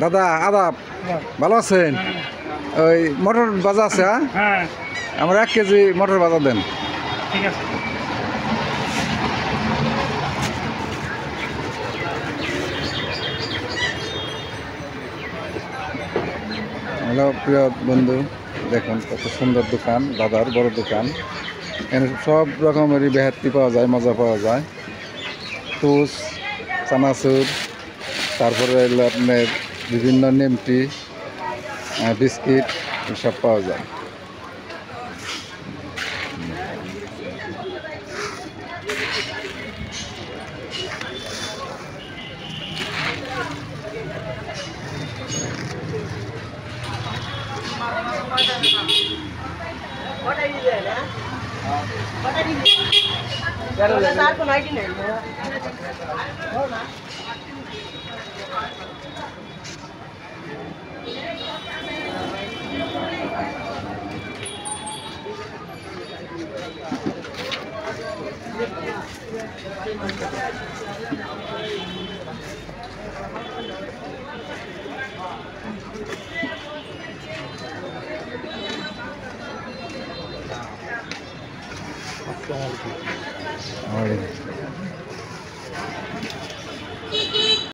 দাদা আদাব, ভালো আছেন? ওই মটর ভাজা আছে? হ্যাঁ, আমার 1 কেজি মটর ভাজা দেন। ঠিক আছে। হ্যালো প্রিয় বন্ধু, দেখুন কত সুন্দর দোকান, দাদার বড় দোকান। এখানে সব রকমেরই বেহাতি পাওয়া যায়, মজা পাওয়া যায়। টুস, চানাচুর, তারপরে হলো আপনার বিভিন্ন নেমটি, বিস্কিট এসব পাওয়া যায়।